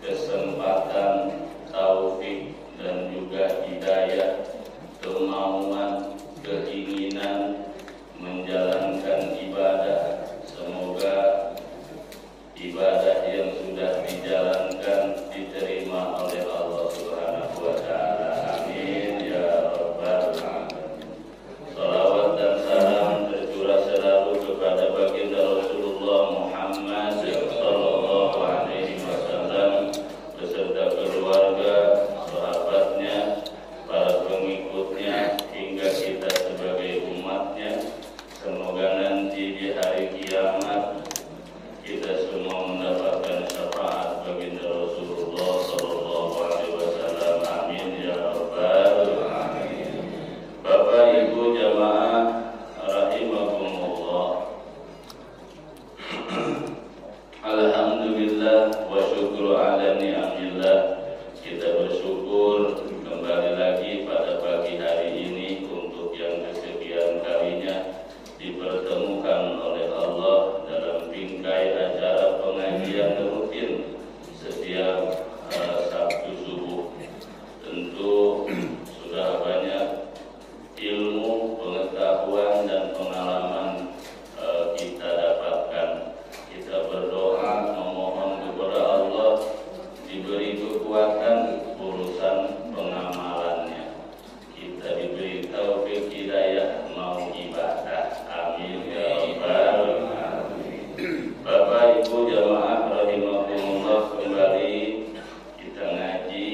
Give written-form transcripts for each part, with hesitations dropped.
kesempatan, taufik, dan juga hidayah, kemauan, keinginan menjalankan ibadah. Semoga ibadah yang sudah dijalankan diterima oleh Allah Subhanahu wa Ta'ala. Amin ya rabbal alamin. Salawat dan salam tercurah selalu kepada baginda Rasulullah Muhammad sallallahu alaihi wasallam beserta keluarga, sahabatnya, para pengikutnya hingga kita sebagai umatnya. Semoga nanti di hari kiamat kita semua mendapatkan syafaat baginda Rasulullah sallallahu alaihi wasallam. Amin ya rabbal alamin. Bapak Ibu jamaah rahimakumullah. Alhamdulillah wa syukru ala ni'amillah. Kita bersyukur kembali lagi pada pagi hari ini untuk yang kesekian kalinya dipertemukan oleh Allah dalam bingkai acara pengajian rutin setiap Sabtu subuh. Tentu sudah banyak ilmu, pengetahuan, dan pengalaman kita dapatkan. Kita berdoa memohon kepada Allah diberi kekuatan urusan pengamalannya. Kita diberi taufik hidayah mau ibadah. Amin ya rabbal alamin. Bapak Ibu jamaah rahimahumullah, kembali kita ngaji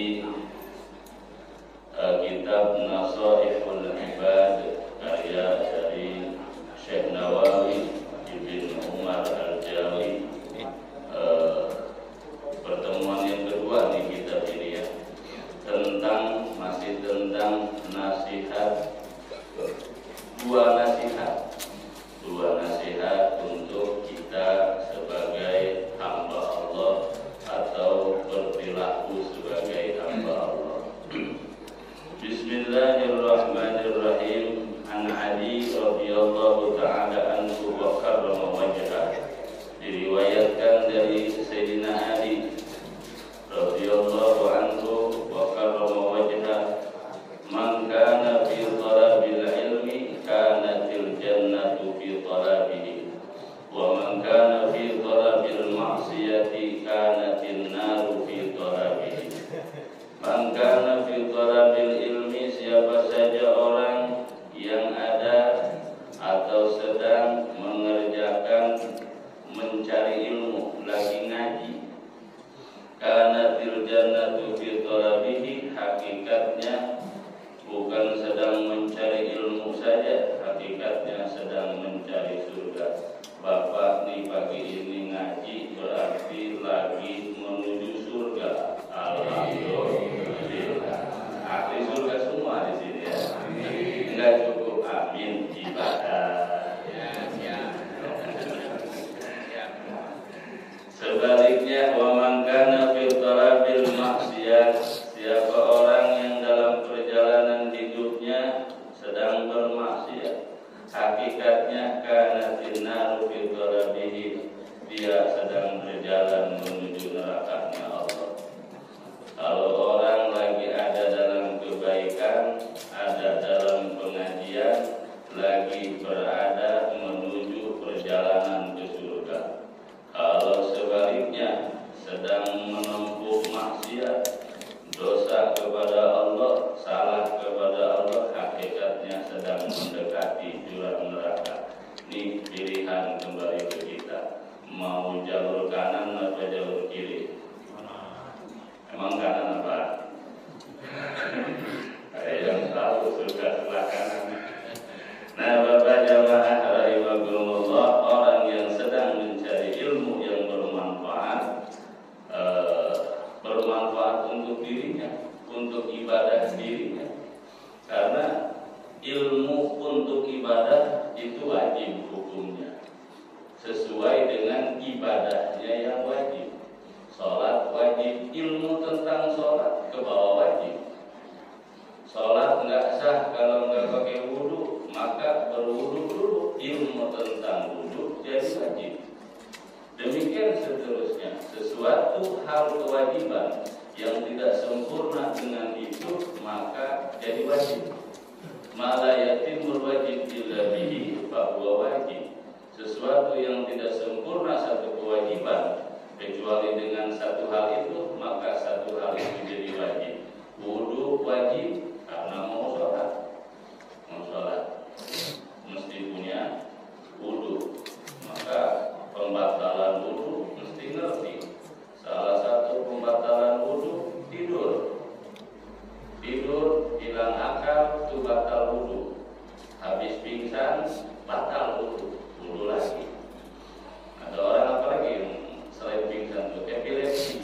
kitab Nasaihul Ibad karya dari Syekh Nawawi Ibn Umar Al-Jawi. Pertemuan yang kedua nih kitab ini ya, masih tentang nasihat, dua nasihat untuk kita sebagai hamba Allah atau berperilaku sebagai hamba Allah. Bismillahirrahmanirrahim. An Ali radhiyallahu ta'ala anhu wa karrama wajhah. Diriwayatkan dari Sayyidina Ali radhiyallahu anhu wa karrama wajhah, man kana fi talabil ilmi kanatil jannatu fi talabihi wa man kana fi talabil ma'siyati kanatin naru fi talabihi. Man kana fi talabil ilmi, siapa saja orang yang ada atau sedang mengerjakan mencari ilmu, lagi ngaji, kanatil jannatu fi talabihi, hakikatnya bukan sedang mencari ilmu saja, hakikatnya sedang mencari surga. Bapak nih pagi ini ngaji berarti lagi menuju surga. Alhamdulillah. Ahli surga semua di sini ya. Enggak cukup amin ibadah. Sebaliknya, wa man kana fi talabil maksiyat, siapa orang yang dalam perjalanan hidupnya sedang bermaksiat, hakikatnya kanatin naru fi talabihi, dia sedang berjalan menuju nerakanya Allah. Kalau orang lagi ada dalam kebaikan, ada dalam pengajian, lagi berada menuju perjalanan ke surga. Kalau sebaliknya sedang menempuh maksiat, dosa kepada Allah, salah kepada Allah, hakikatnya sedang mendekati jurang neraka. Ini pilihan kembali ke kita, mau jalur kanan atau jalur kiri. Emang kanan apa? Ada yang tahu surga sebelah kanan. Nah, Bapak jamaah rahimahumullah, orang yang sedang mencari ilmu yang bermanfaat untuk dirinya, untuk ibadah dirinya. Karena ilmu untuk ibadah itu wajib hukumnya, sesuai dengan ibadahnya yang wajib. Sholat wajib, ilmu tentang sholat ke bawah wajib. Sholat nggak sah kalau nggak pakai wudu, maka berwudu dulu. Ilmu tentang wudu jadi wajib. Demikian seterusnya, sesuatu satu hal kewajiban yang tidak sempurna dengan itu maka jadi wajib. Ma la yatimul wajib illa bihi fa huwa wajib. Sesuatu yang tidak sempurna satu kewajiban kecuali dengan satu hal itu maka satu hal itu jadi wajib. Wudu wajib karena mau sholat mesti punya wudu, maka pembatalan wudu mesti ngerti. Salah satu pembatalan wudu tidur hilang akal itu batal wudu. Habis pingsan batal wudu lagi. Ada orang apa lagi yang selain pingsan itu epilepsi,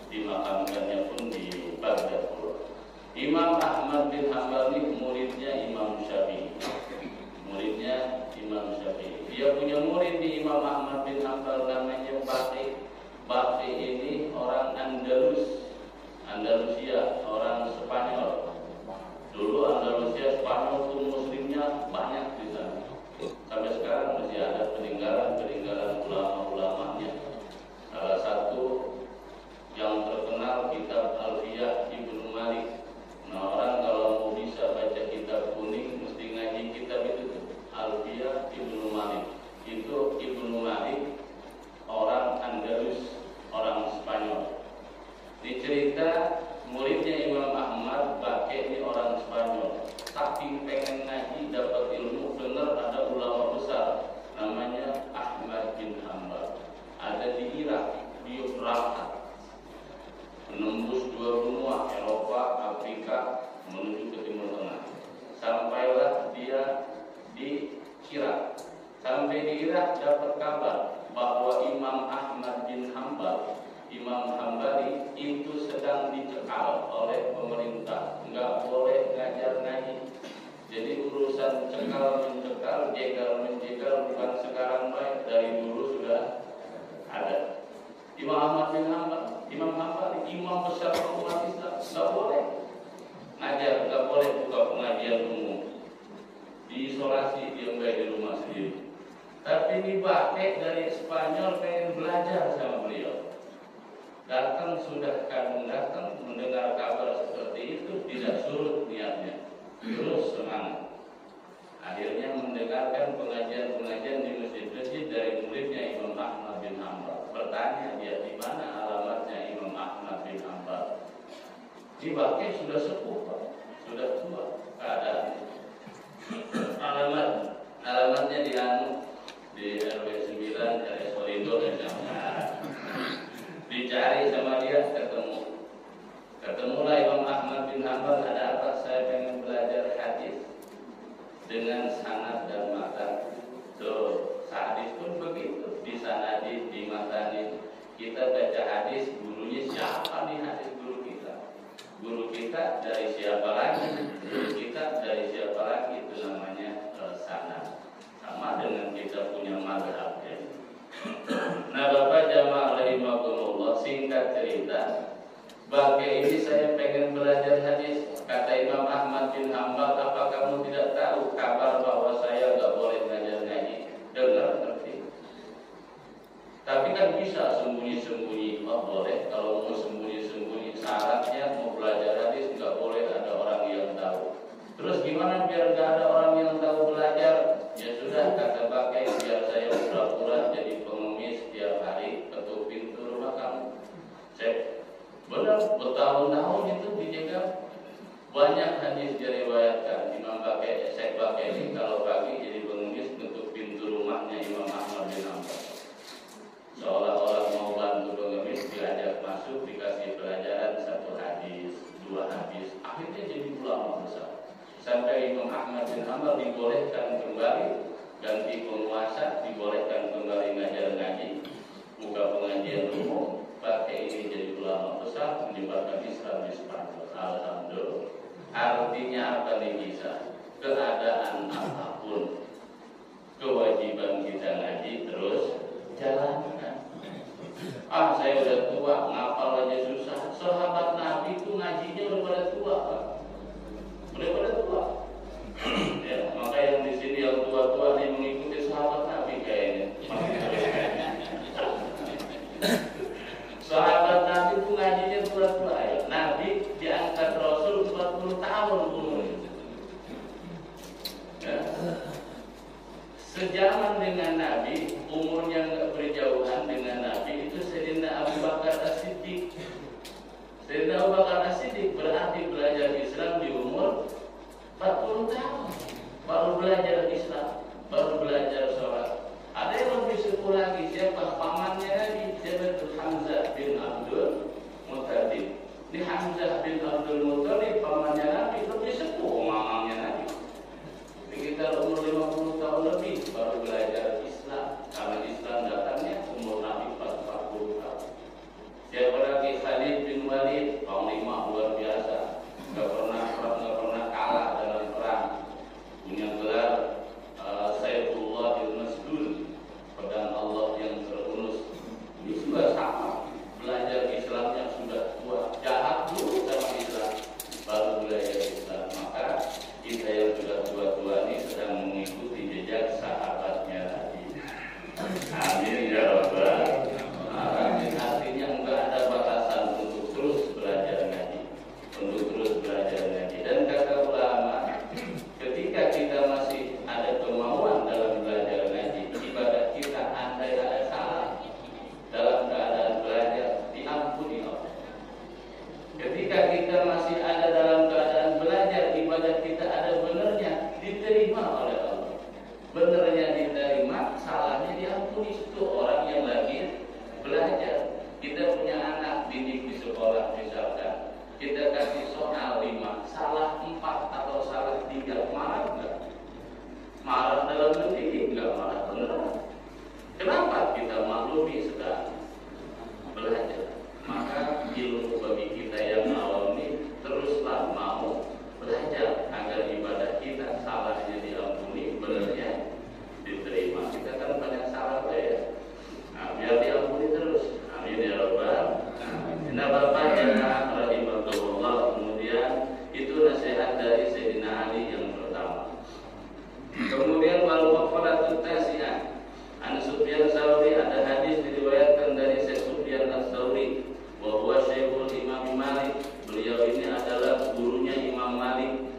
dimakamkannya pun di Baghdad. Imam Ahmad bin Hanbal ini muridnya Imam Syafi'i. Muridnya Imam Syafi'i. Dia punya murid di Imam Ahmad bin Hanbal namanya Baqi. Baqi ini orang Andalusia, orang Spanyol. Dulu Andalusia Spanyol itu muslimnya banyak di sana. Sampai sekarang masih ada peninggalan ulama-ulamanya. Salah satu yang terkenal kitab Alfiyah Ibnu Malik. Nah, orang kalau mau bisa baca kitab kuning mesti ngaji kitab itu Alfiyah Ibnu Malik. Itu Ibnu Malik orang Andalus, orang Spanyol. Ini cerita muridnya Imam Ahmad Baqi ini orang Spanyol. Tapi pengen ngaji dapat ilmu, dengar ada ulama besar namanya Ahmad bin Hanbal. Ada di Irak, dia berangkat menembus dua benua Eropa, Afrika menuju ke Timur Tengah. Sampailah dia di Irak. Sampai di Irak dapat kabar bahwa Imam Ahmad bin Hanbal, Imam Hambali itu sedang dicekal oleh pemerintah, nggak boleh ngajar ngaji. Jadi urusan cekal mencekal, jegal menjegal bukan sekarang baik, dari dulu sudah ada. Imam Ahmad bin Hanbal, Imam Hambali, imam besar umat Islam, nggak boleh ngajar, nggak boleh buka pengajian umum, diisolasi dia di rumah sendiri. Tapi ini Baqi dari Spanyol pengen belajar sama beliau. Datang sudah kadang datang mendengar kabar seperti itu, tidak surut niatnya, terus semangat. Akhirnya mendengarkan pengajian-pengajian di masjid-masjid dari muridnya Imam Ahmad bin Hanbal. Bertanya dia, di mana alamatnya Imam Ahmad bin Hanbal? Di Baqi sudah sepuh, Pak. Sudah tua keadaan. Alamatnya di RW 9 RS Orindo misalnya. Dicari sama dia, ketemulah Imam Ahmad bin Hanbal. Ada apa? Saya pengen belajar hadis dengan sanad dan matan. Tuh, hadis pun begitu, disanadi, dimatani. Kita baca hadis, gurunya siapa nih hadis guru kita? Guru kita dari siapa lagi? Guru kita dari siapa lagi? Itu namanya sanad. Sama dengan kita punya mazhab ya. Nah, Bapak jamaah rahimakumullah, singkat cerita, Baqi ini saya pengen belajar hadis. Kata Imam Ahmad bin Hanbal, apa kamu tidak tahu kabar bahwa saya nggak boleh ngajar ngaji? Dengar, ngerti. Tapi kan bisa sembunyi-sembunyi. Oh boleh, kalau mau sembunyi-sembunyi. Syaratnya mau belajar hadis nggak boleh ada orang yang tahu. Terus gimana biar nggak ada orang yang tahu belajar? Ya sudah, kata Baqi, biar saya pura-pura jadi pengemis tiap hari ketuk pintu rumah kamu. Saya benar, bertahun-tahun itu dijaga. Banyak hadis diriwayatkan Imam Baqi, Syekh Baqi ini kalau pagi jadi pengemis ketuk pintu rumahnya Imam Ahmad bin Hanbal. Seolah-olah mau bantu pengemis, diajak masuk, dikasih pelajaran 1 hadis, 2 hadis. Akhirnya jadi ulama besar. Sampai Imam Ahmad bin Hanbal dibolehkan kembali, ganti penguasa, dibolehkan kembali ngajar ngaji, buka pengajian umum. Baqi ini jadi ulama besar, menyebarkan Islam di Spanyol. Alhamdulillah. Artinya apa nih bisa? Keadaan apapun, kewajiban kita ngaji terus jalankan. Saya udah tua, ngapal aja susah. Sahabat Nabi itu ngajinya udah pada tua, Pak. Udah pada tua. Ya, maka yang di sini yang tua-tua nih mengikuti sahabat Nabi kayaknya. Sahabat Nabi itu ngajinya tua-tua ya. Nabi diangkat Rasul 40 tahun umurnya. Ya. Sejaman dengan Nabi, umurnya nggak berjauhan dengan Nabi, itu Sayyidina Abu Bakar As-Siddiq. Sayyidina Abu Bakar As-Siddiq berarti belajar Islam di umur 40 tahun. Baru belajar Islam, baru belajar sholat. Ada yang lebih sepuh lagi, siapa? Pamannya Nabi, siapa? Hamzah bin Abdul Muttalib. Ini Hamzah bin Abdul Muttalib, pamannya Nabi, lebih sepuh mamanya Nabi. Sekitar umur 50 tahun lebih baru belajar Islam. Karena Islam lagi Khalid bin Walid, panglima luar biasa, nggak pernah kalah dalam perang, punya gelar Saifullah al-Masdul, pedang Allah yang terhunus. Ini sudah sama, belajar Islamnya sudah tua, jahat dulu sama Islam, baru belajar Islam. Maka kita yang sudah tua-tua ini sedang mengikuti jejak sahabatnya Nabi. Amin ya Rabbal alamin. Artinya enggak ada batasan untuk terus belajar ngaji, untuk terus belajar ngaji. Dan kata ulama, ketika kita masih ada kemauan dalam belajar ngaji, ibadah kita andai ada salah dalam keadaan belajar, diampuni Allah. Ketika kita masih ada dalam keadaan belajar, ibadah kita ada benernya, diterima oleh Allah. Benernya diterima, salahnya diampuni. Itu orang yang lagi belajar. Kita punya anak didik di sekolah misalkan, kita kasih soal 5, salah 4 atau salah 3, marah enggak? Marah dalam mendidik enggak? Marah beneran. Kenapa? Kita maklumi sedang belajar. Maka ilmu bagi kita yang awam ini teruslah mau belajar agar ibadah kita salahnya diampuni, benernya diterima. Kita kan banyak salah ya. Nah, biar diampuni terus. Amin ya Rabbal. Nah, Bapak jemaah rahimahullah, kemudian itu nasihat dari Sayyidina Ali yang pertama. Kemudian wal waqalatut tasi'ah. An Sufyan Tsauri, ada hadis diriwayatkan dari Syekh Sufyan Ats-Tsauri bahwa Syekhul Imam Malik, beliau ini adalah gurunya Imam Malik.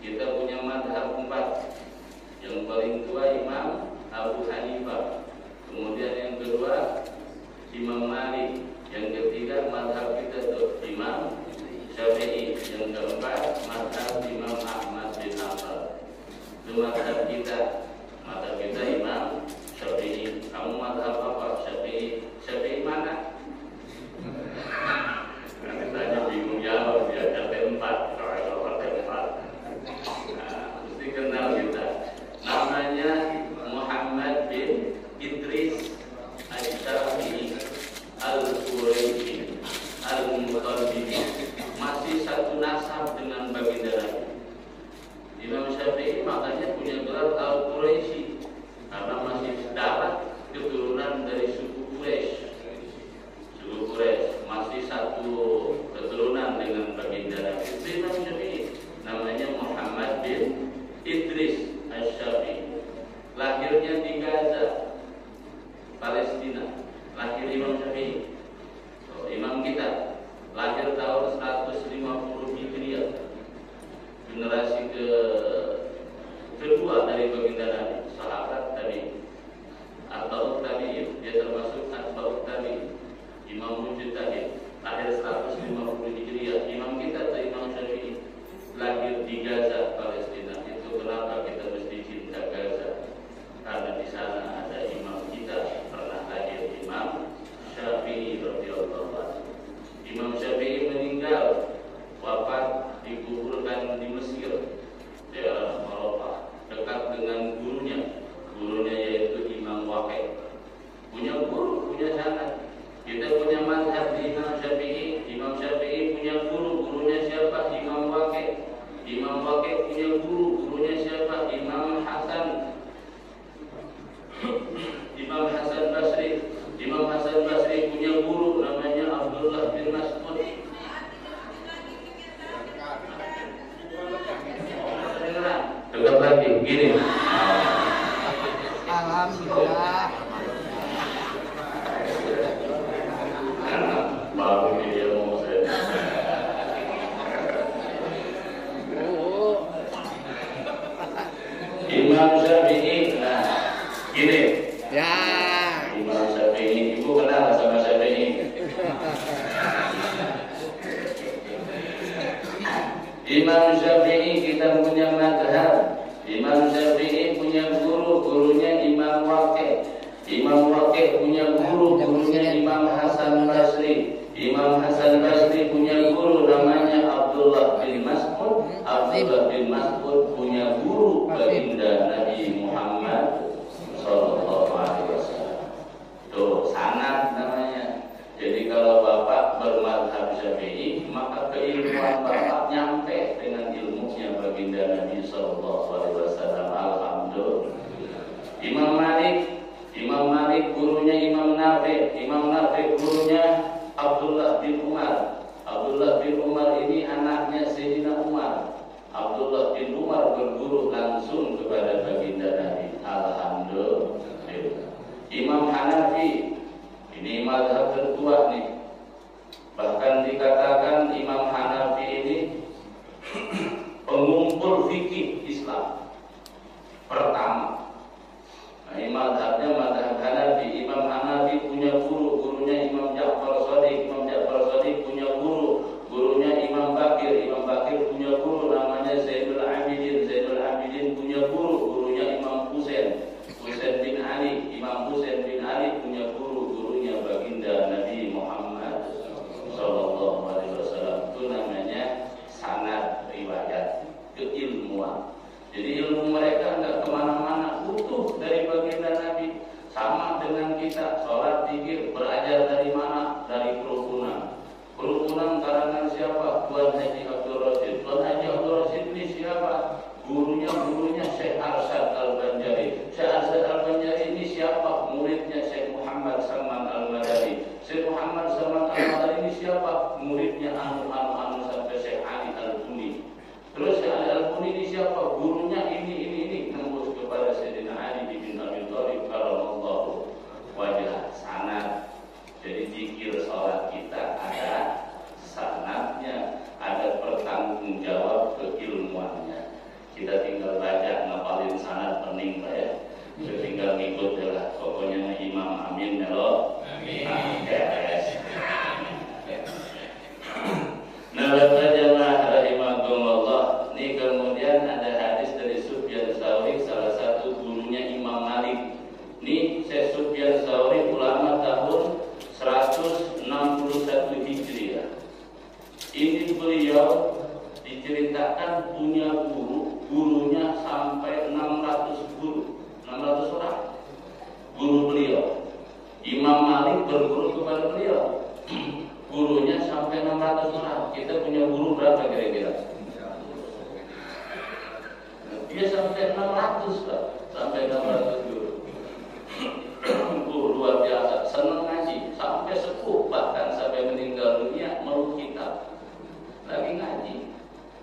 Kita punya mazhab 4. Yang paling tua Imam Abu Hanifah. Kemudian yang kedua Imam Malik, yang ketiga mazhab kita tuh Imam Syafi'i, yang keempat mazhab Imam Ahmad bin Hanbal. Itu mazhab kita Imam Syafi'i. Kamu mazhab apa? Syafi'i. Syafi'i mana? Nah, ditanya bingung jawab, dia kata 4. Kalau kata 4, nah, mesti kenal kita. Namanya Muhammad bin Idris Asy-Syafi'i Al-Quraisy Al-Mutalibi, masih satu nasab dengan baginda Nabi. Imam Syafi'i makanya punya gelar Al-Quraisy karena masih dapat keturunan dari suku Quraisy. Suku Quraisy masih satu keturunan dengan baginda Nabi. Imam Syafi'i namanya Muhammad bin Idris Asy-Syafi'i. Lahirnya di Gaza, Palestina. Lahir Imam Syafi'i. Imam kita lahir tahun 150 Hijriah. Generasi kedua dari baginda Nabi, sahabat tadi atau tabi'in. Dia termasuk atba'ut tabi'in. Imam Mujtahid, lahir 150 Hijriah. Imam kita atau Imam Syafi'i lahir di Gaza, Palestina. Itu kenapa kita mesti cinta Gaza? Karena di sana ada imam kita, pernah lahir Imam Syafi'i radhiyallahu anhu. Imam Syafi'i meninggal, wafat, dikuburkan di Mesir, daerah Eropa, dekat dengan gurunya yaitu Imam Waqi'. Punya guru, punya sanad. Kita punya mazhab di Imam Syafi'i. Imam Syafi'i punya gurunya siapa? Imam Waqi'. Imam Waqi' punya gurunya siapa? Imam Hasan. Imam Hasan Basri. Imam Hasan Basri punya guru namanya Abdullah bin Mas'ud. Dengar lagi, gini. Alhamdulillah. Baru dia mau saya. Imam Syafi'i, nah, gini. Ya. Imam Syafi'i, ibu kenal sama Syafi'i? Imam Syafi'i kita punya mazhab. Imam Syafi'i punya gurunya Imam Waqi'. Imam Waqi' punya gurunya Imam Hasan Basri. Imam Hasan Basri punya guru namanya Abdullah bin Mas'ud. Abdullah bin Mas'ud punya guru baginda Nabi Muhammad sallallahu alaihi wasallam. Tuh sanad namanya. Jadi kalau Bapak bermazhab Syafi'i, maka keilmuan bapak nyampe dengan ilmunya baginda Nabi Sallallahu Alaihi Wasallam. Alhamdulillah. Imam Malik gurunya Imam Nafi gurunya Abdullah bin Umar. Abdullah bin Umar ini anaknya Sayyidina Umar. Abdullah bin Umar berguru langsung kepada baginda Nabi. Alhamdulillah. Imam Hanafi, ini mazhab tertua nih. Bahkan dikatakan Imam Hanafi ini pengumpul fikih Islam pertama. Nah, mazhabnya mazhab Hanafi. Imam Hanafi punya gurunya Imam Ja'far Shadiq. Imam Ja'far Shadiq punya gurunya Imam Bakir. Imam Bakir punya guru namanya Zainul Abidin punya gurunya Imam Husain bin Ali. Imam Husain bin Ali punya gurunya baginda Nabi Muhammad Sallallahu Alaihi Wasallam. Itu namanya sanad riwayat keilmuan. Jadi ilmu mereka nggak kemana-mana, utuh dari baginda Nabi. Sama dengan kita, sholat, zikir, belajar dari mana? Dari kerukunan. Kerukunan karangan siapa? Tuan Haji Abdul Rasyid. Tuan Haji Abdul Rasyid ini siapa? Gurunya Syekh Arsyad Al-Banjari. Syekh Arsyad Al-Banjari ini siapa? Muridnya Syekh Muhammad Salman Al-Madani. Syekh Muhammad Salman Al-Madani ini siapa? Muridnya anu sampai Syekh Ali Al-Buni. Terus Syekh Ali Al-Buni ini siapa? Gurunya ini nembus kepada Sayyidina Ali bin Abi Thalib karramallahu wajhah. Sanad. Jadi zikir salat kita ada sanadnya, ada pertanggungjawab keilmuannya. Kita tinggal baca, ngapalin sanad pening Pak ya. Kita tinggal ngikut lah. Pokoknya Imam Amin ya lo. Amin. Yes. Nah, jamaah rahimahumullah. Ini kemudian ada hadis dari Sufyan Tsauri, salah satu gurunya Imam Malik. Ini Syekh Sufyan Tsauri ulama tahun 161 Hijriah. Ini beliau diceritakan punya gurunya sampai 600 orang. Guru beliau Imam Malik berguru kepada beliau. Gurunya sampai 600 orang. Kita punya guru berapa kira-kira? Dia sampai 600 Pak. Sampai 600 guru. Luar biasa, senang ngaji, sampai sepuh, bahkan sampai meninggal dunia meluk kitab, lagi ngaji.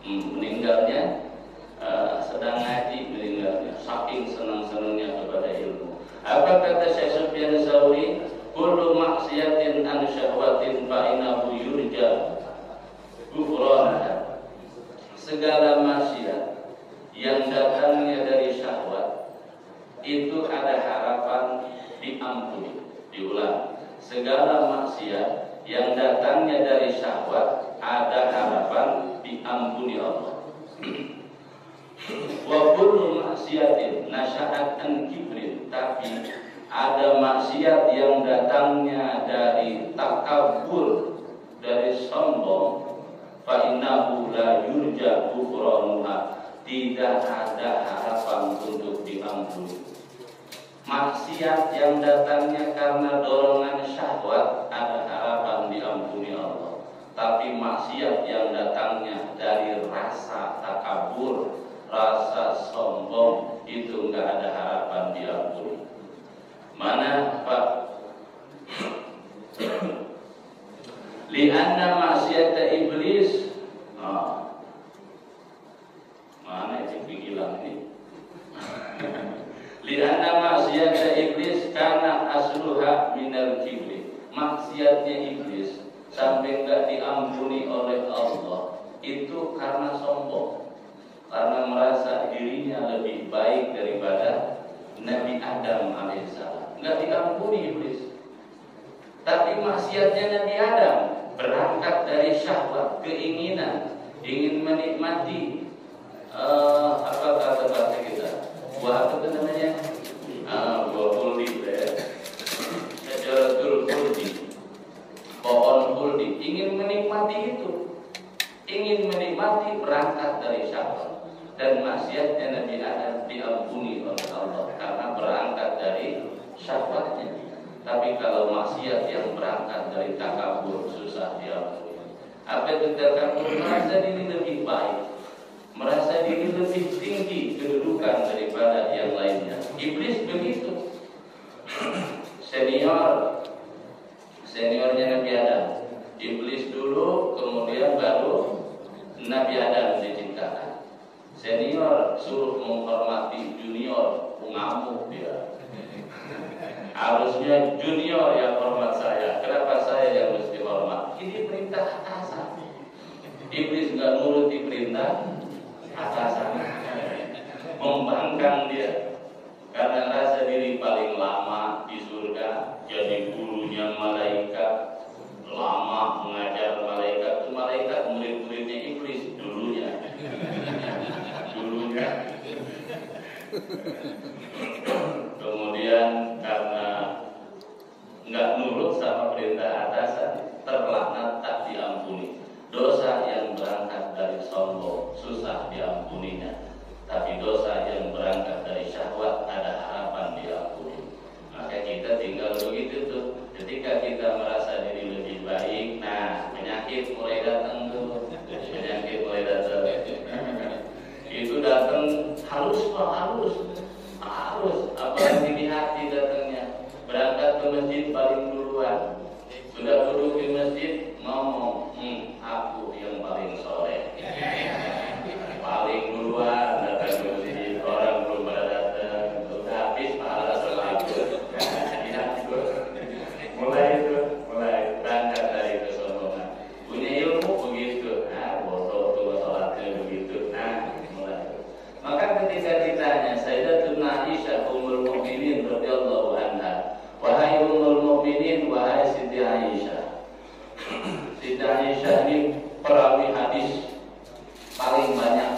Meninggalnya sedang ngaji, meninggalnya saking senang-senangnya kepada ilmu. Apa kata Syekh Sufyan Tsauri? Kullu maksiatin an syahwatin fa innahu yurja ghufranaha. Segala maksiat yang datangnya dari syahwat itu ada harapan diampuni. Diulang, segala maksiat yang datangnya dari syahwat ada harapan diampuni Allah. Wa kullu maksiatin nasya'at an kibrin, tapi ada maksiat yang datangnya dari takabur, dari sombong, fa innahu la yurja ghufranuha, tidak ada harapan untuk diampuni. Maksiat yang datangnya karena dorongan syahwat ada harapan diampuni Allah. Tapi maksiat yang datangnya dari rasa takabur, rasa sombong, itu enggak ada harapan diampuni. Mana Pak? Lianna maksiat iblis. Mana itu pikiran ini? Lianna maksiat iblis karena asluha minal kibri. Maksiatnya iblis sampai enggak diampuni oleh Allah itu karena sombong, karena merasa dirinya lebih baik daripada Nabi Adam alaihissalam. Enggak diampuni iblis. Tapi maksiatnya Nabi Adam berangkat dari syahwat, keinginan, ingin menikmati apa kata bahasa kita? Buah apa itu namanya? Buah kuldi ya. Syajaratul kuldi. Pohon kuldi. Ingin menikmati itu. Ingin menikmati berangkat dari syahwat. Dan maksiatnya Nabi Adam diampuni oleh Allah karena berangkat dari syahwatnya. Tapi kalau maksiat yang berangkat dari takabur susah diampuni. Apa itu takabur? Merasa diri lebih baik, merasa diri lebih tinggi kedudukan daripada yang lainnya. Iblis begitu. Seniornya Nabi Adam. Iblis dulu, kemudian baru Nabi Adam diciptakan. Senior suruh menghormati junior, ngamuk dia. Harusnya junior yang hormat saya. Kenapa saya yang mesti hormat? Ini perintah atasan. Iblis nggak nuruti perintah atasan, membangkang dia karena rasa diri paling lama di surga, jadi gurunya malaikat, lama mengajar malaikat. Malaikat murid-muridnya iblis dulunya. Kemudian karena nggak nurut sama perintah atasan, terlaknat tak diampuni. Dosa yang berangkat dari sombong susah diampuninya, tapi dosa yang berangkat dari syahwat ada harapan diampuni. Maka kita tinggal begitu tuh. Ketika kita merasa diri lebih baik, nah penyakit mulai datang tuh. Penyakit mulai datang. Itu datang halus. Apalagi di hati datangnya. Berangkat ke masjid paling duluan. Sudah duduk di masjid ngomong, aku yang paling soleh. Paling duluan datang ke masjid, orang belum pada datang, sudah habis pahala sholat. Mulai berangkat dari kesombongan. Punya ilmu begitu, bodoh tuh sholatnya begitu. Mulai. Maka ketika ditanya Sayyidatuna Aisyah Ummul Mukminin radhiyallahu anha, wahai Ummul Mukminin, wahai Siti Aisyah. Siti Aisyah ini perawi hadis paling banyak,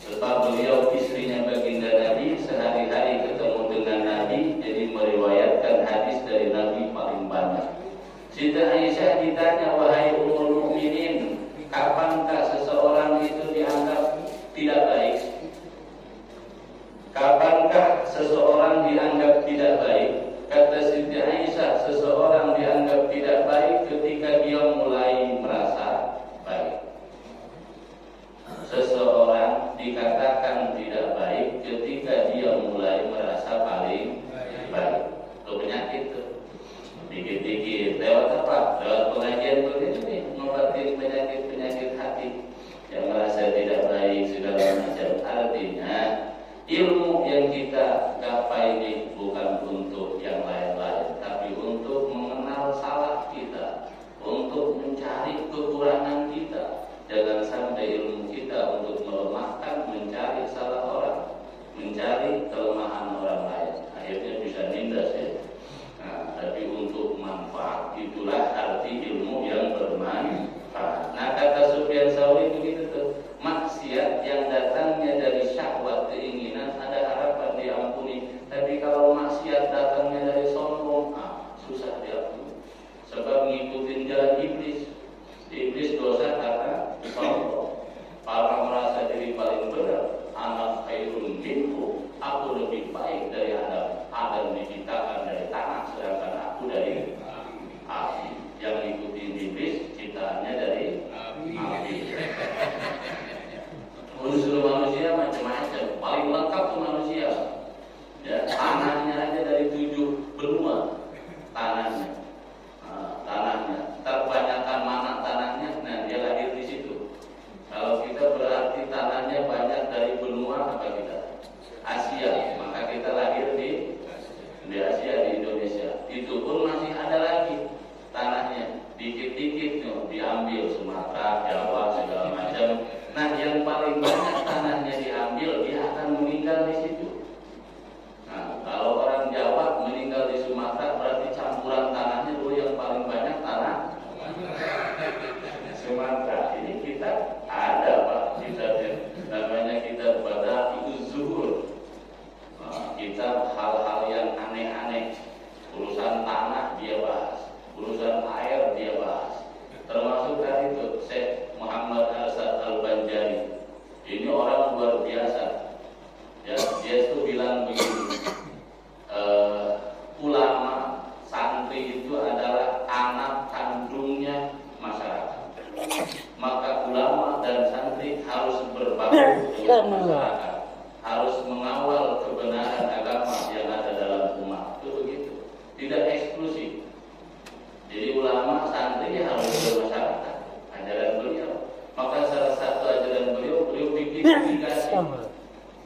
sebab beliau istrinya baginda Nabi, sehari-hari ketemu dengan Nabi, jadi meriwayatkan hadis dari Nabi paling banyak. Siti Aisyah ditanya, wahai Ummul Mukminin, kapankah seseorang itu dianggap tidak baik? Kapankah seseorang dianggap tidak baik? Kata Siti Aisyah, seseorang dianggap tidak baik ketika dia mulai merasa baik. Seseorang dikatakan tidak baik ketika dia mulai merasa paling baik. Itu penyakit tuh. Dikit-dikit. Lewat apa? Lewat pengajian begini, ngobatin penyakit-penyakit hati yang merasa tidak baik segala macam. Artinya ilmu yang kita gapai ini bukan untuk yang lain-lain, tapi untuk mengenal salah kita, untuk mencari kekurangan kita. Jangan sampai ilmu kita untuk melemahkan, mencari salah orang, mencari kelemahan orang lain. Akhirnya bisa nindas ya. Tapi untuk manfaat, itulah arti ilmu yang bermanfaat. Nah, kata Sufyan Tsauri begitu tuh. Maksiat yang datangnya dari syahwat keinginan ada harapan diampuni. Tapi kalau maksiat datangnya dari sombong, susah diampuni. Sebab ngikutin jalan iblis. Iblis dosa karena sombong. Para merasa diri paling benar. Anak khairun minhu, aku lebih baik dari Adam. Adam diciptakan dari tanah, sedangkan aku dari api. Yang ngikutin iblis ciptaannya dari api. Unsur manusia macam-macam, paling lengkap tuh manusia. Ya, tanahnya aja dari 7 benua tanahnya. Terbanyakan mana tanahnya, nah dia lahir di situ. Kalau kita berarti tanahnya banyak dari benua apa kita? Asia, maka kita lahir di Asia, di Indonesia. Itu pun masih ada lagi tanahnya, dikit-dikit diambil Sumatera, Jawa segala macam. Nah, yang paling banyak tanahnya diambil, dia akan meninggal di situ. Nah, kalau orang Jawa meninggal di Sumatera, berarti campuran tanahnya dulu yang paling banyak tanah Sumatera. Ini kita ada Pak, kita namanya kita pada itu zuhur. Kita hal-hal yang aneh-aneh, urusan tanah dia bahas, urusan air dia bahas. Termasuk tadi itu Syekh Muhammad Al-Banjari. Ini masyarakat, harus mengawal kebenaran agama yang ada dalam umat. Itu begitu, tidak eksklusif. Jadi ulama santri harus bermasyarakat, ajaran beliau. Maka salah satu ajaran beliau bikin publikasi.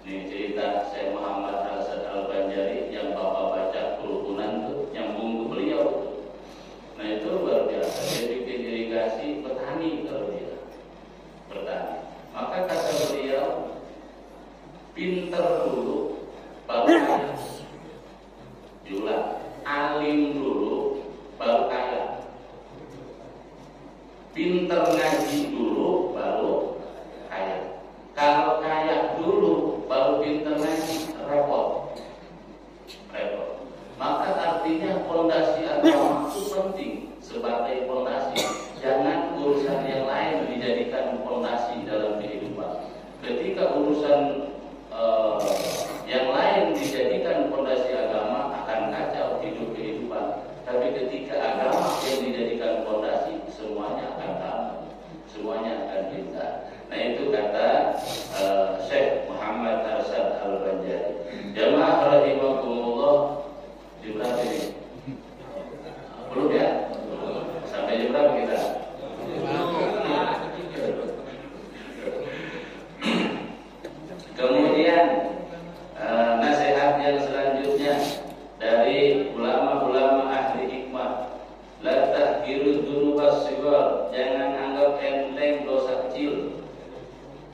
Ini cerita Syekh Muhammad Hasan Al-Banjari yang bapak baca kerukunan tuh, nyambung ke beliau. Nah itu luar biasa. Dia bikin irigasi petani kalau dia petani. Maka kata beliau, pinter dulu baru kaya. Diulang, alim dulu baru kaya. Pinter ngaji dulu baru kaya. Kalau kaya dulu baru pinter ngaji, repot. Maka artinya fondasi agama itu penting sebagai fondasi. Jangan urusan yang lain dijadikan fondasi dalam kehidupan. Ketika urusan yang lain dijadikan fondasi agama, akan kacau hidup kehidupan. Tapi ketika agama yang dijadikan fondasi, semuanya akan damai, semuanya akan pintar. Nah itu kata Syekh Muhammad Hasan Al-Banjari. Jamaah rahimakumullah, di berapa ini? Belum ya? Sampai jam berapa kita? Kemudian nasihat yang selanjutnya dari ulama-ulama ahli hikmah, la tahqiru dzunubas shighar, jangan anggap enteng dosa kecil.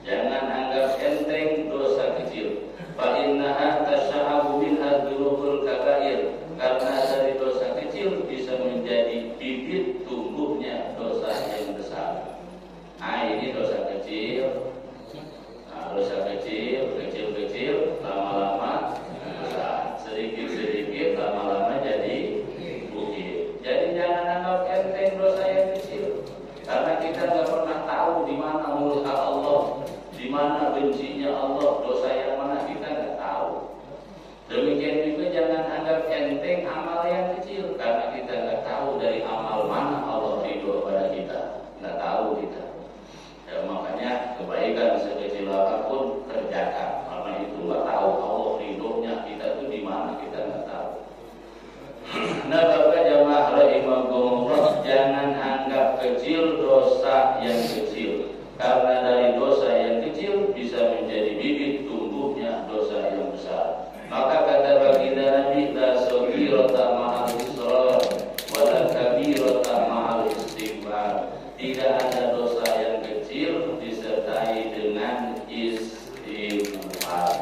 Jangan anggap enteng dosa kecil. Fa innaha tashabu minha dzunubul kabair, karena dari dosa kecil bisa menjadi bibit tumbuhnya dosa yang besar. Nah ini dosa kecil. Nah, dosa kecil, kecil-kecil, lama-lama besar, sedikit-sedikit, lama-lama jadi bukit. Jadi jangan anggap enteng dosa yang kecil, karena kita nggak pernah tahu di mana murka Allah, di mana bencinya Allah, dosa yang mana kita nggak tahu. Demikian juga jangan anggap enteng amal yang kecil, karena kita nggak tahu dari amal mana Allah ridho pada kita, nggak tahu kita. Ya, makanya kebaikan sekecil apapun kerjakan, karena itu nggak tahu Allah ridhonya kita itu di mana, kita nggak tahu. Nah bapak jamaah rahimahumullah, jangan anggap kecil dosa yang kecil, karena dari dosa yang kecil bisa menjadi bibit tumbuhnya dosa yang besar. Maka kata baginda Nabi, la saghirata ma'al israr wa la kabirata ma'al istighfar. Tidak ada dosa yang kecil disertai dengan istighfar,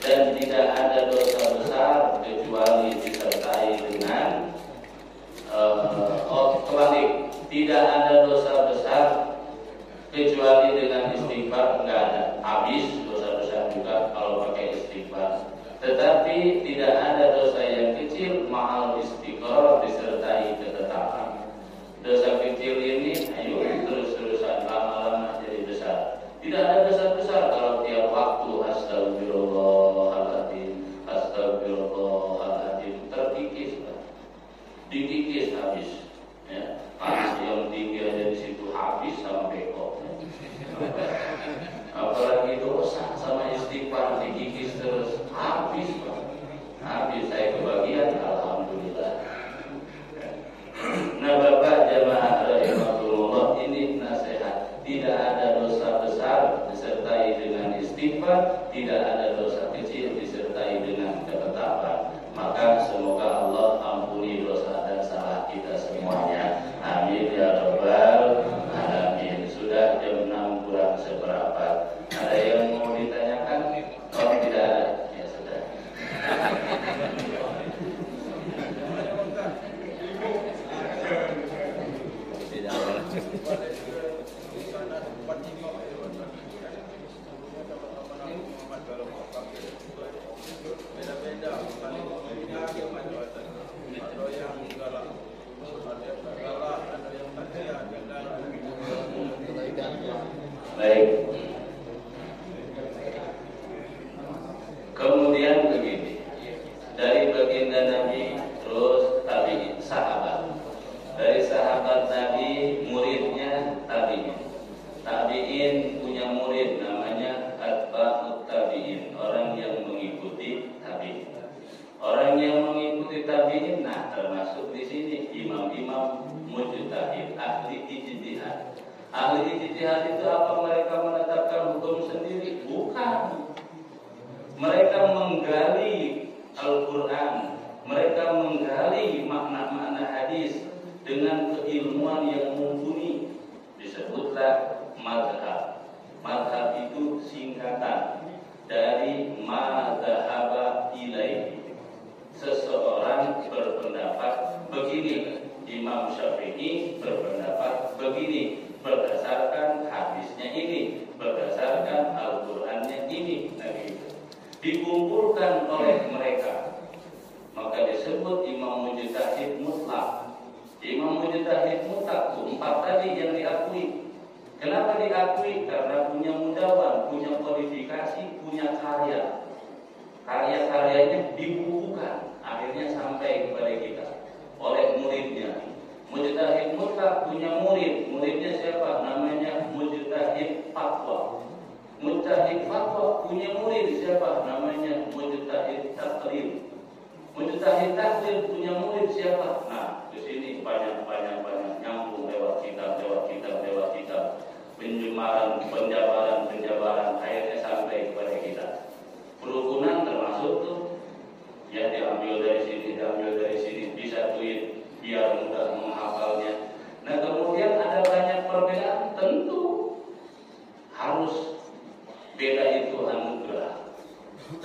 dan tidak ada dosa besar kecuali disertai dengan kebalik. Tidak ada dosa besar kecuali dengan istighfar, enggak ada. Habis dosa besar juga kalau pakai istighfar. Tetapi tidak ada dosa yang kecil ma'al istiqrar disertai ketetapan. Dosa kecil ini ayo terus-terusan lama-lama jadi besar. Tidak ada dosa besar kalau tiap waktu astagfirullahaladzim, astagfirullahaladzim, terkikis, dikikis habis. Ya, panas yang tinggi aja di situ habis sama beko. Apalagi dosa sama istighfar dikikis terus habis, Pak. Habis saya kebagian, alhamdulillah. Nah bapak jamaah rahimahullah, ini nasihat. Tidak ada dosa besar disertai dengan istighfar, tidak ada dosa kecil disertai dengan ketetapan. Maka semoga Allah ampuni dosa dan salah kita semuanya. Amin ya rabbal alamin. Sudah jam 6 kurang seperempat. Ada yang mau ditanyakan? Oh tidak ada. Ya sudah. Baik. Kemudian begini, dari baginda Nabi terus tabi'in, sahabat. Dari sahabat Nabi, muridnya tabi'in. Tabi'in punya murid namanya ijtihad. Ahli ijtihad itu apa? Mereka menetapkan hukum sendiri? Bukan. Mereka menggali Al-Quran, mereka menggali makna-makna hadis dengan keilmuan yang mumpuni. Disebutlah madhab. Madhab itu singkatan dari madhaba ilaihi. Seseorang berpendapat begini, Imam Syafi'i berpendapat begini, berdasarkan hadisnya ini, berdasarkan Al-Qurannya ini. Dikumpulkan oleh mereka, maka disebut imam mujtahid mutlak. Imam mujtahid mutlak itu 4 tadi yang diakui. Kenapa diakui? Karena punya mudawan, punya kualifikasi, punya karya. Karya-karyanya dibukukan, akhirnya sampai kepada kita oleh muridnya. Mujtahid mutlak punya murid. Muridnya siapa? Namanya mujtahid fatwa. Mujtahid fatwa punya murid siapa? Namanya mujtahid taklid. Mujtahid taklid punya murid siapa? Nah, di sini banyak nyambung lewat kitab, penjabaran, akhirnya sampai kepada kita. Kerukunan termasuk tuh, ya diambil dari sini, disatuin biar mudah menghafalnya. Nah, kemudian ada banyak perbedaan, tentu harus beda itu anugerah,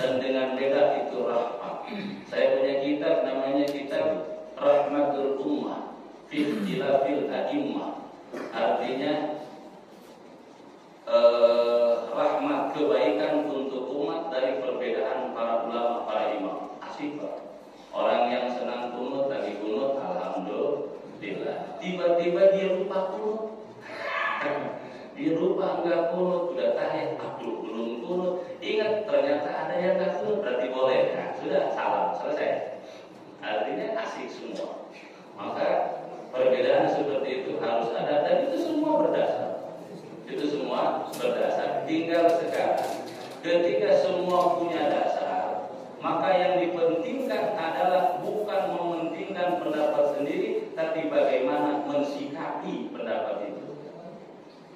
dan dengan beda itu rahmat. Saya punya kitab namanya kitab Rahmatul Ummah fi Ikhtilafil A'immah. Artinya rahmat kebaikan untuk umat dari perbedaan para ulama, para imam. Asik Pak. Orang yang senang kunut lagi kunut, alhamdulillah. Tiba-tiba dia lupa kunut. Dia lupa enggak kunut, udah tahiyat, aduh belum kunut. Ingat ternyata ada yang enggak kunut, berarti boleh. Nah, sudah salam, selesai. Artinya asik semua. Maka perbedaan seperti itu harus ada, dan itu semua berdasar. Tinggal sekarang, ketika semua punya dasar, maka yang dipentingkan adalah bukan mementingkan pendapat sendiri, tapi bagaimana mensikapi pendapat itu.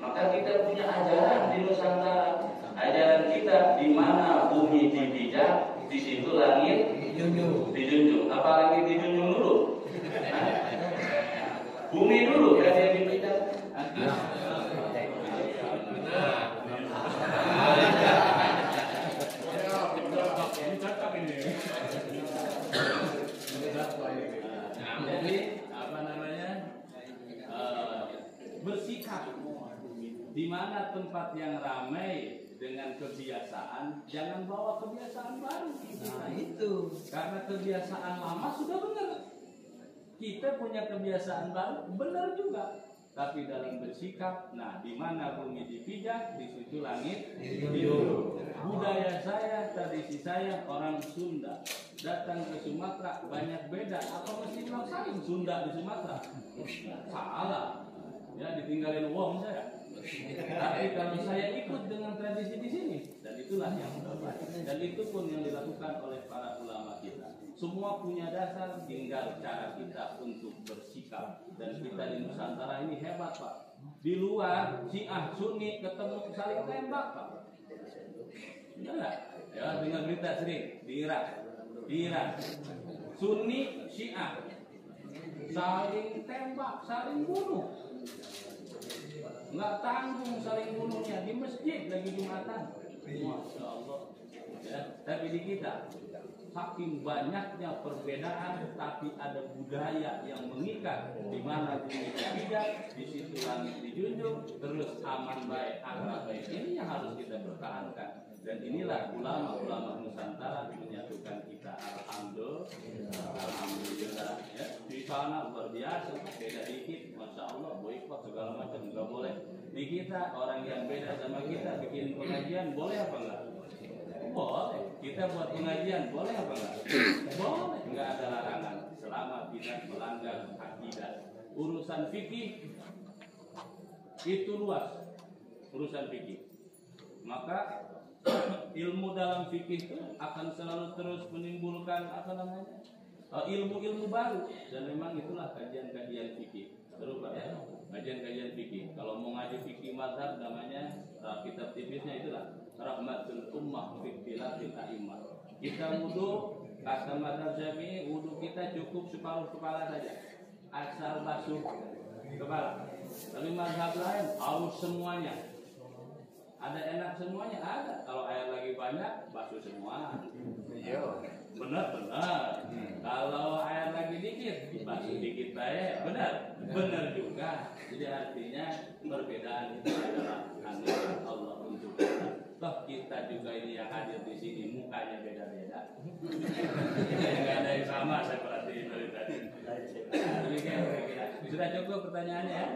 Maka kita punya ajaran di Nusantara. Ajaran kita di mana bumi dipijak, di situ langit dijunjung. Apa langit dijunjung dulu? Bumi dulu kan yang dipijak. Jadi apa namanya, bersikap di mana tempat yang ramai dengan kebiasaan, jangan bawa kebiasaan baru. Nah itu karena kebiasaan lama sudah benar. Kita punya kebiasaan baru benar juga. Tapi dalam bersikap, nah di mana bumi dipijak, di situ langit dijunjung. Budaya saya, tradisi saya orang Sunda, datang ke Sumatera banyak beda. Apa mesti maksain Sunda di Sumatera? Salah. Ya ditinggalin wong saya. Tapi kalau saya ikut dengan tradisi di sini, dan itulah yang terbaik. Dan itu pun yang dilakukan oleh para ulama kita. Semua punya dasar, tinggal cara kita untuk bersikap. Dan kita di Nusantara ini hebat Pak. Di luar Syiah Sunni ketemu saling tembak Pak. Enggak? Ya dengar berita sering di Irak. Sunni Syiah saling tembak, saling bunuh. Enggak tanggung saling bunuhnya di masjid lagi Jumatan. Masya Allah. Ya, tapi di kita saking banyaknya perbedaan, tapi ada budaya yang mengikat. Di mana bumi dipijak, di situ langit dijunjung, terus aman baik, akhlak baik. Ini yang harus kita pertahankan. Dan inilah ulama-ulama Nusantara menyatukan kita. Alhamdulillah. Ya, di sana luar biasa, beda dikit, masya Allah, boykot segala macam nggak boleh. Di kita orang yang beda sama kita bikin pengajian boleh apa enggak? Boleh. Kita buat pengajian boleh apa enggak? Boleh. Enggak ada larangan selama tidak melanggar akidah. Urusan fikih itu luas. Urusan fikih. Maka ilmu dalam fikih itu akan selalu terus menimbulkan ilmu-ilmu baru, dan memang itulah kajian-kajian fikih. Seru Pak ya. Kajian-kajian fikih. Kalau mau ngaji fikih mazhab namanya kitab tipisnya itulah Rahmatul Ummah fi Ikhtilafil A'immah. Kita wudu kata mazhab Syafi'i, wudu kita cukup separuh kepala saja. Asal basuh kepala. Tapi mazhab lain harus semuanya. Ada enak semuanya, ada. Kalau air lagi banyak, basuh semua. Benar. Kalau air lagi dikit, basuh dikit baik. Benar juga. Jadi artinya perbedaan itu adalah anugerah Allah untuk kita. Toh kita juga ini yang hadir di sini mukanya beda-beda. Tidak ada yang sama saya perhatiin dari tadi. Sudah cukup pertanyaannya ya?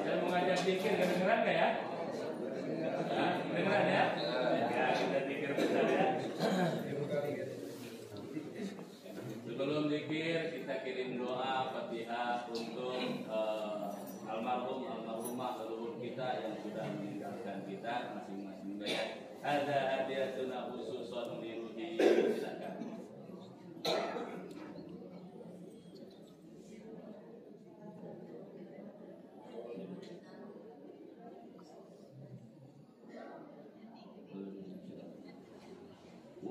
Saya mau ngajak zikir, kedengeran nggak ya? Kedengeran ya? Ya kita zikir bentar ya. Sebelum zikir kita kirim doa Fatihah untuk almarhum almarhumah leluhur kita yang sudah meninggalkan kita masing-masing ya. Ada hadiahuna khususon li ruhi, silakan.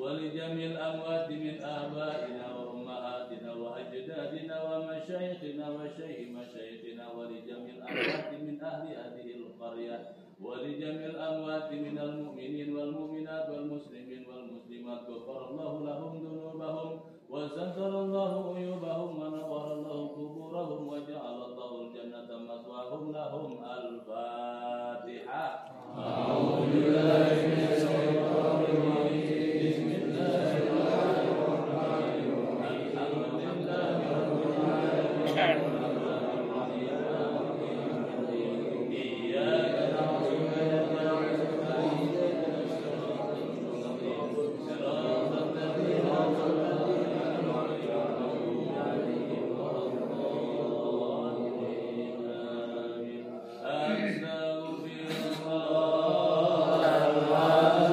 ولجميع الأموات من آبائنا وأمهاتنا وأجدادنا ومشايخنا وشيخ مشايخنا ولجميع الأموات من أهل هذه القرية ولجميع الأموات من المؤمنين والمؤمنات والمسلمين والمسلمات غفر الله لهم ذنوبهم وستر الله عيوبهم ونور الله قبورهم وجعل الله الجنة مثواهم لهم. الفاتحة. أعوذ بالله من الشيطان الرجيم. Allah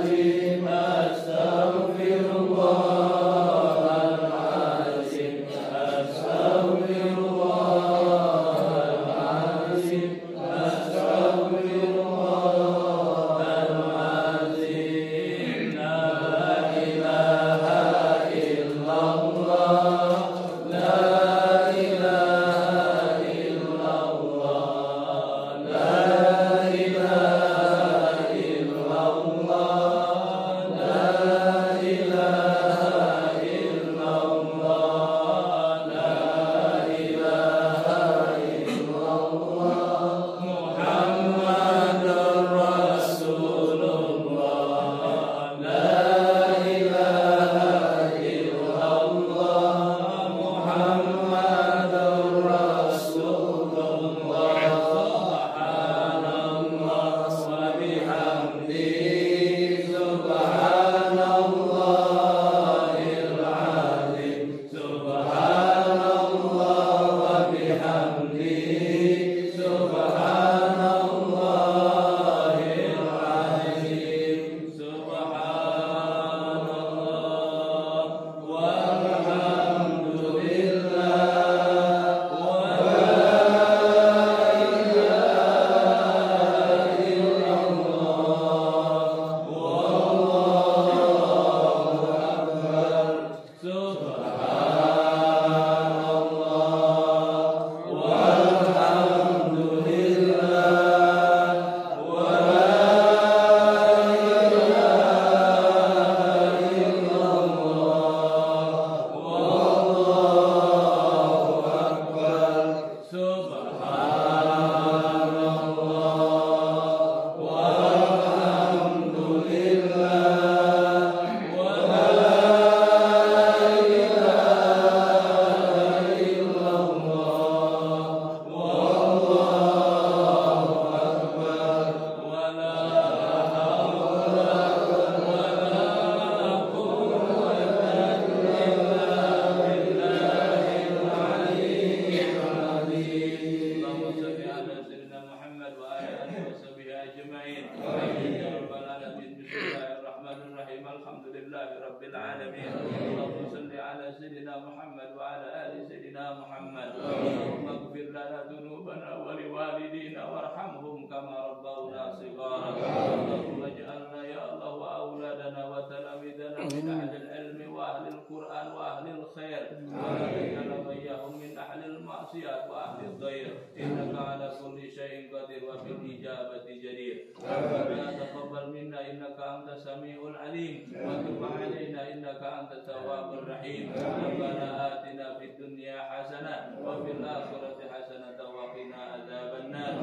سيدنا محمد اللهم اغفر لنا ذنوبنا ولوالدينا وارحمهم كما ربونا صغارا اللهم اجعلنا يا الله وأولادنا وتلاميذنا من أهل العلم وأهل القرآن وأهل الخير ولا تجعل وإياهم من أهل المعصية وأهل الضير إنك على كل شيء قدير وبالإجابة جدير ربنا تقبل منا إنك أنت السميع العليم وتب علينا إنك أنت التواب الرحيم ربنا آتنا في الدنيا حسنة وفي الآخرة حسنة وقنا عذاب النار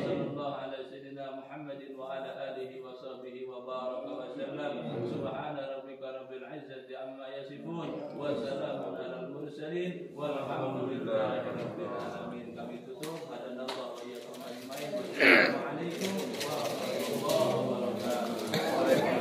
صلى الله على سيدنا محمد وعلى آله وصحبه وبارك وسلم سبحان ربك رب العزة عما يصفون وسلام على المرسلين والحمد لله رب العالمين. Kami